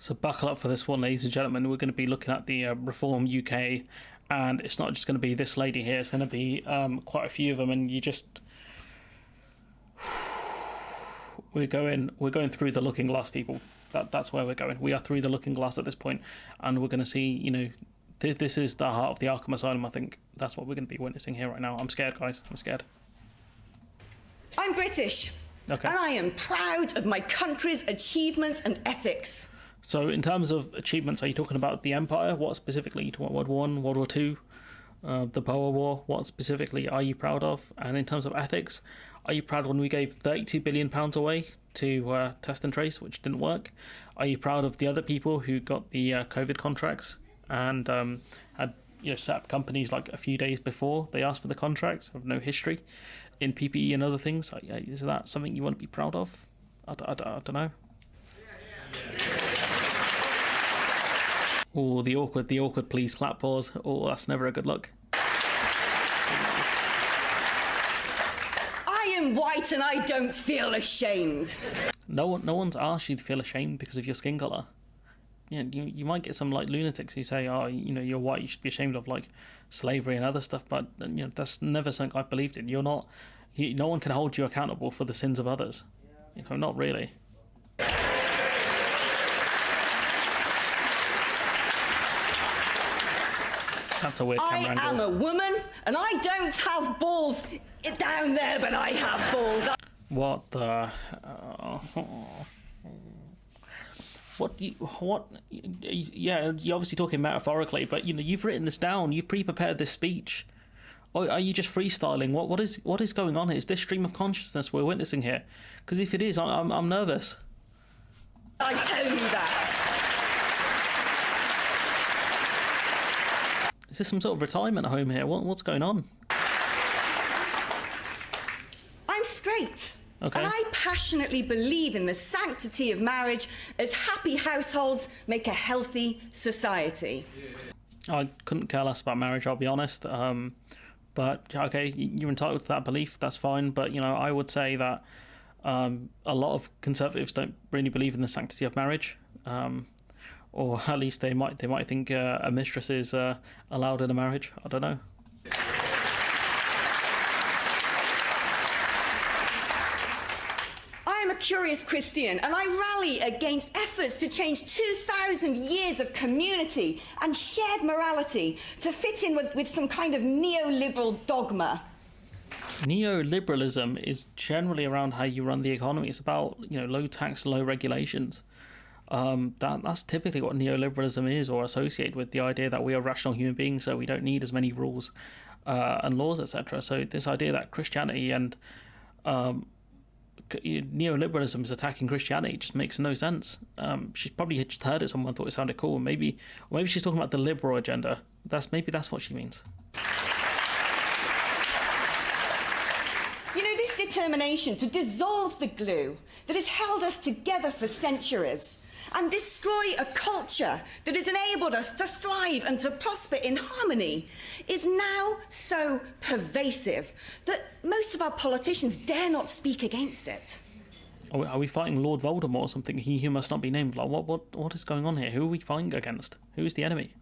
So buckle up for this one, ladies and gentlemen. We're going to be looking at the Reform UK, and it's not just going to be this lady here. It's going to be quite a few of them, and we're going through the looking glass, people. That's where we're going. We are through the looking glass at this point, and we're going to see. This is the heart of the Arkham Asylum. I think that's what we're going to be witnessing here right now. I'm scared, guys. I'm scared. I'm British, okay, and I am proud of my country's achievements and ethics. So in terms of achievements, are you talking about the Empire? What specifically? You talking about World War I, World War II, the Boer War? What specifically are you proud of? And in terms of ethics, are you proud when we gave £32 billion away to test and trace, which didn't work? Are you proud of the other people who got the COVID contracts and had set up companies like a few days before they asked for the contracts, have no history in PPE and other things? Is that something you want to be proud of? I don't know. Oh, the awkward please clap pause. Oh, that's never a good look. I am white and I don't feel ashamed. No one's asked you to feel ashamed because of your skin colour. You might get some like lunatics who say, oh, you're white, you should be ashamed of like slavery and other stuff, but that's never something I've believed in. No one can hold you accountable for the sins of others. Not really. That's a weird camera angle. I am a woman and I don't have balls down there, but I have balls. What the... Yeah, you're obviously talking metaphorically, but you've written this down. You've pre-prepared this speech. Or are you just freestyling? What is going on here? Is this stream of consciousness we're witnessing here? Because if it is, I'm nervous. I tell you that. Is this some sort of retirement home here? What's going on? I'm straight. Okay. And I passionately believe in the sanctity of marriage, as happy households make a healthy society. I couldn't care less about marriage, I'll be honest. But okay, you're entitled to that belief. That's fine. But I would say that a lot of Conservatives don't really believe in the sanctity of marriage. Or at least they might think a mistress is allowed in a marriage. I don't know. I am a curious Christian, and I rally against efforts to change 2,000 years of community and shared morality to fit in with some kind of neoliberal dogma. Neoliberalism is generally around how you run the economy. It's about low tax, low regulations. That's typically what neoliberalism is, or associated with the idea that we are rational human beings, so we don't need as many rules and laws, etc. So this idea that Christianity and neoliberalism is attacking Christianity just makes no sense. She's probably just heard it. Someone thought it sounded cool. Maybe she's talking about the liberal agenda. That's what she means. This determination to dissolve the glue that has held us together for centuries and destroy a culture that has enabled us to thrive and to prosper in harmony is now so pervasive that most of our politicians dare not speak against it. Are we fighting Lord Voldemort or something? He who must not be named. Like what is going on here? Who are we fighting against? Who is the enemy?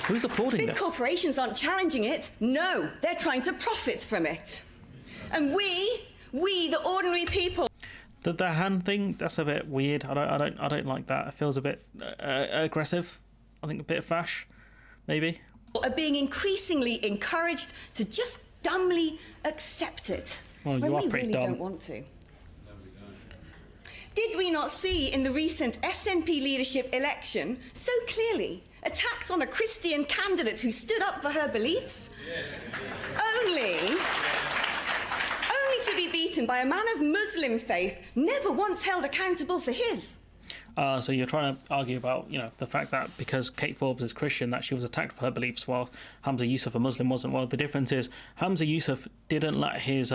Who's applauding this? Big corporations aren't challenging it. No, they're trying to profit from it. And we, the ordinary people... The hand thing, that's a bit weird. I don't like that. It feels a bit aggressive. I think a bit fash, maybe. ...are being increasingly encouraged to just dumbly accept it. Well, when you are we pretty really dumb. don't want to. Did we not see in the recent SNP leadership election so clearly attacks on a Christian candidate who stood up for her beliefs? Only to be beaten by a man of Muslim faith, never once held accountable for his. So you're trying to argue about, the fact that because Kate Forbes is Christian, that she was attacked for her beliefs, while Hamza Yusuf, a Muslim, wasn't. Well, the difference is Hamza Yusuf didn't let his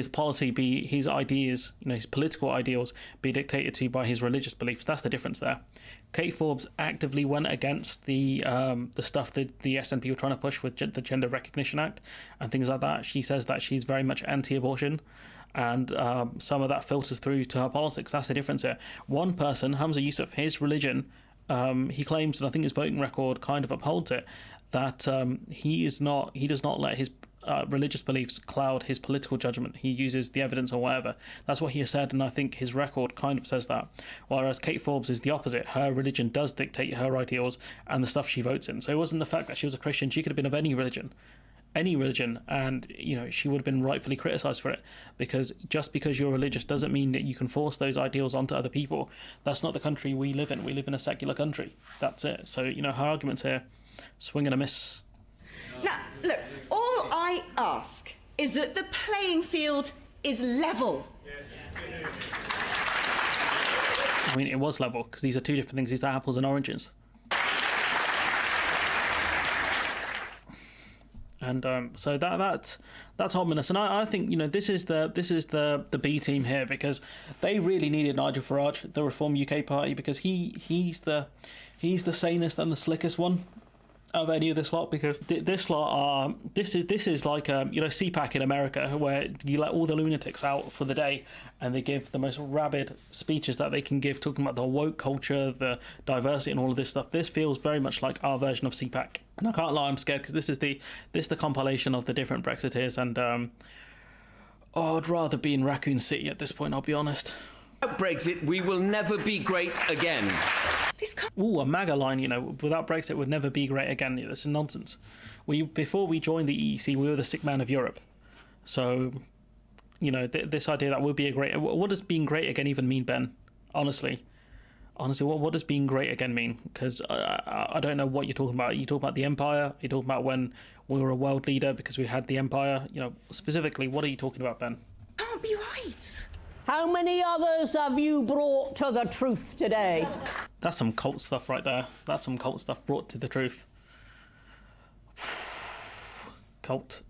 policy be, his ideas, his political ideals be dictated to by his religious beliefs. That's the difference there. Kate Forbes actively went against the stuff that the SNP were trying to push with the Gender Recognition Act and things like that. She says that she's very much anti-abortion, and some of that filters through to her politics. That's the difference here. One person, Hamza Yusuf, his religion, he claims, and I think his voting record kind of upholds it, that he does not let his religious beliefs cloud his political judgment. He uses the evidence or whatever. That's what he has said, and I think his record kind of says that. Whereas Kate Forbes is the opposite. Her religion does dictate her ideals and the stuff she votes in. So it wasn't the fact that she was a Christian. She could have been of any religion, and she would have been rightfully criticised for it, because just because you're religious doesn't mean that you can force those ideals onto other people. That's not the country we live in. We live in a secular country. That's it. So her arguments here, swing and a miss. Now, look, all I ask is that the playing field is level. I mean, it was level, because these are two different things. These are apples and oranges. And so that's ominous. And I think this is the B team here, because they really needed Nigel Farage, the Reform UK party, because he's the sanest and the slickest one of any of this lot, because this lot this is like CPAC in America, where you let all the lunatics out for the day and they give the most rabid speeches that they can give, talking about the woke culture, the diversity and all of this stuff. This feels very much like our version of CPAC, and I can't lie, I'm scared, because this is the compilation of the different Brexiteers, and I'd rather be in Raccoon City at this point, I'll be honest. Brexit, we will never be great again. Ooh, a MAGA line, without Brexit would never be great again. This is nonsense. Before we joined the EEC, we were the sick man of Europe. So, this idea that we'll be a great... What does being great again even mean, Ben? Honestly, what does being great again mean? Because I don't know what you're talking about. You talk about the empire? You talking about when we were a world leader because we had the empire? Specifically, what are you talking about, Ben? Can't be right. How many others have you brought to the truth today? That's some cult stuff right there. That's some cult stuff brought to the truth. Cult.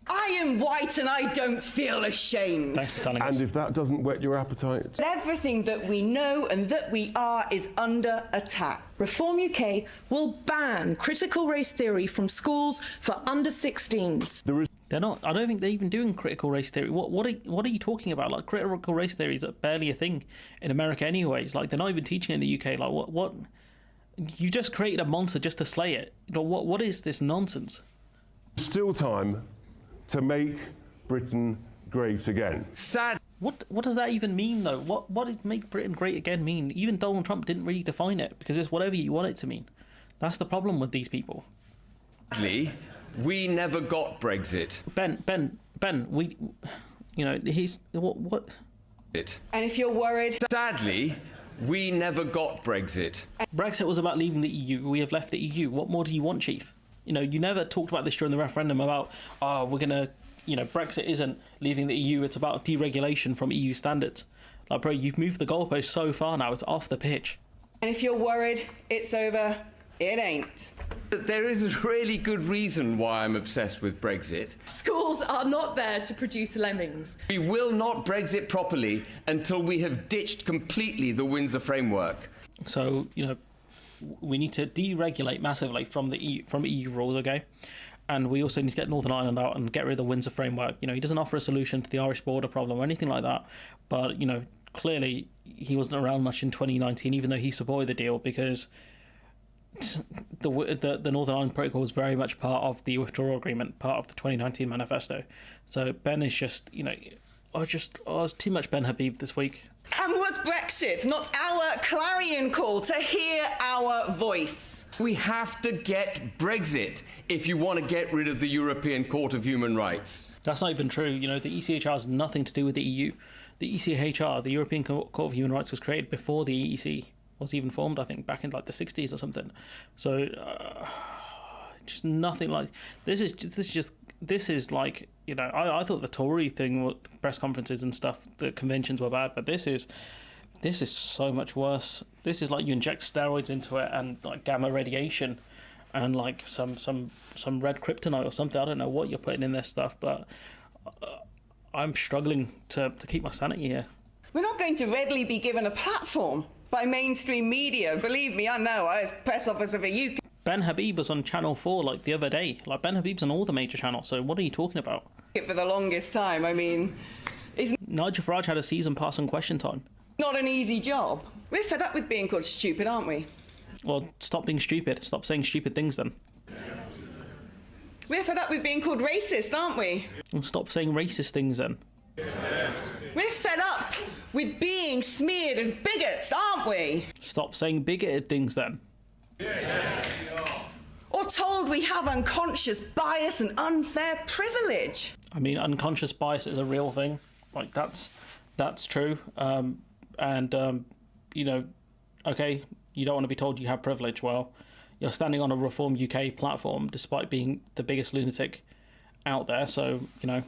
I am white and I don't feel ashamed. Thanks for telling us. And if that doesn't whet your appetite? Everything that we know and that we are is under attack. Reform UK will ban critical race theory from schools for under 16s. They're not. I don't think they're even doing critical race theory. What are you talking about? Like, critical race theory is barely a thing in America, anyways. Like, they're not even teaching it in the UK. Like, what? You just created a monster just to slay it. What is this nonsense? Still time to make Britain great again. Sad. What does that even mean, though? What did make Britain great again mean? Even Donald Trump didn't really define it, because it's whatever you want it to mean. That's the problem with these people. Sadly, we never got Brexit. Ben, he's what? And if you're worried... Sadly, we never got Brexit. Brexit was about leaving the EU. We have left the EU. What more do you want, Chief? You never talked about this during the referendum about, we're going to, Brexit isn't leaving the EU. It's about deregulation from EU standards. Like, bro, you've moved the goalpost so far now, it's off the pitch. And if you're worried it's over, it ain't. But there is a really good reason why I'm obsessed with Brexit. Schools are not there to produce lemmings. We will not Brexit properly until we have ditched completely the Windsor framework. So, we need to deregulate massively from EU rules, okay? And we also need to get Northern Ireland out and get rid of the Windsor framework. He doesn't offer a solution to the Irish border problem or anything like that. But, clearly he wasn't around much in 2019, even though he supported the deal, because the Northern Ireland Protocol was very much part of the withdrawal agreement, part of the 2019 manifesto. So Ben is just, it's too much Ben Habib this week. And was Brexit not our clarion call to hear our voice? We have to get Brexit if you want to get rid of the European Court of Human Rights. That's not even true. The ECHR has nothing to do with the EU. The ECHR, the European Court of Human Rights, was created before the EEC was even formed, I think, back in like the 60s or something. So just nothing like this is like, I thought the Tory thing, press conferences and stuff, the conventions were bad, but this is so much worse. This is like you inject steroids into it and like gamma radiation and like some red kryptonite or something. I don't know what you're putting in this stuff, but I'm struggling to keep my sanity here. We're not going to readily be given a platform by mainstream media. Believe me, I know. I was press officer for UK. Ben Habib was on Channel 4 like the other day. Like, Ben Habib's on all the major channels, so what are you talking about? For the longest time, I mean... Nigel Farage had a season pass on Question Time. Not an easy job. We're fed up with being called stupid, aren't we? Well, stop being stupid. Stop saying stupid things then. We're fed up with being called racist, aren't we? Well, stop saying racist things then. We're fed up with being smeared as bigots, aren't we? Stop saying bigoted things then. Or told we have unconscious bias and unfair privilege. I mean, unconscious bias is a real thing. Like, that's true. You know, okay, you don't want to be told you have privilege. Well, you're standing on a Reform UK platform despite being the biggest lunatic out there, so, you know.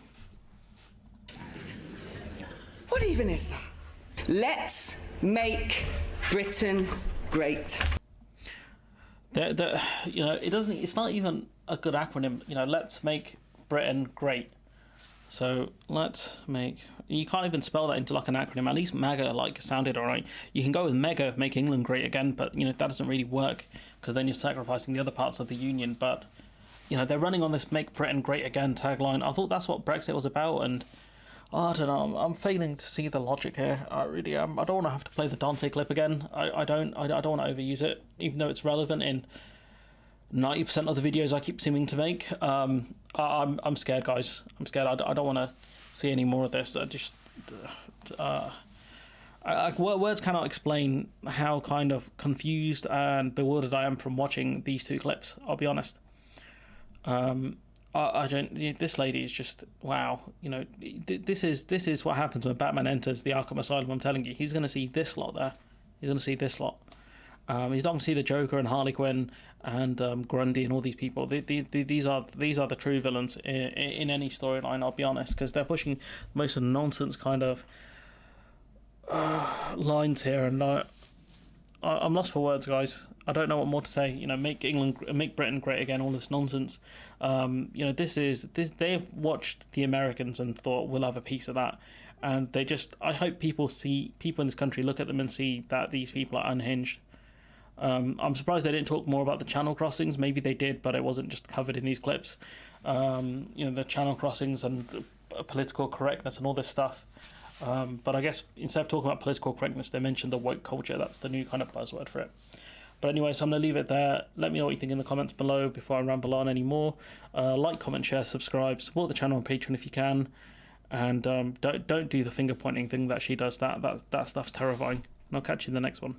What even is that? Let's make Britain great. You know, it's not even a good acronym. You know, let's make Britain great. So let's make. You can't even spell that into like an acronym. At least MAGA sounded alright. You can go with MEGA, make England great again, but you know that doesn't really work because then you're sacrificing the other parts of the union. But you know they're running on this "Make Britain Great Again" tagline. I thought that's what Brexit was about, and I don't know. I'm failing to see the logic here. I really am. I don't want to have to play the Dante clip again. I don't want to overuse it, even though it's relevant in 90% of the videos I keep seeming to make. I'm scared, guys. I'm scared. I don't want to see any more of this. Words cannot explain how kind of confused and bewildered I am from watching these two clips. I'll be honest. I don't. This lady is just wow. You know, this is what happens when Batman enters the Arkham Asylum. I'm telling you, he's going to see this lot there. He's going to see this lot. He's not going to see the Joker and Harley Quinn and Grundy and all these people. These are the true villains in any storyline. I'll be honest, because they're pushing most of the nonsense kind of lines here, and I'm lost for words, guys. I don't know what more to say. You know, make Britain great again. All this nonsense. You know, this. They've watched the Americans and thought we'll have a piece of that, and they just. I hope people in this country look at them and see that these people are unhinged. I'm surprised they didn't talk more about the channel crossings. Maybe they did, but it wasn't just covered in these clips. You know, the channel crossings and the political correctness and all this stuff. But I guess instead of talking about political correctness, they mentioned the woke culture. That's the new kind of buzzword for it. But anyway, so I'm going to leave it there. Let me know what you think in the comments below before I ramble on anymore. Like, comment, share, subscribe. Support the channel on Patreon if you can. And don't do the finger pointing thing that she does. That stuff's terrifying. And I'll catch you in the next one.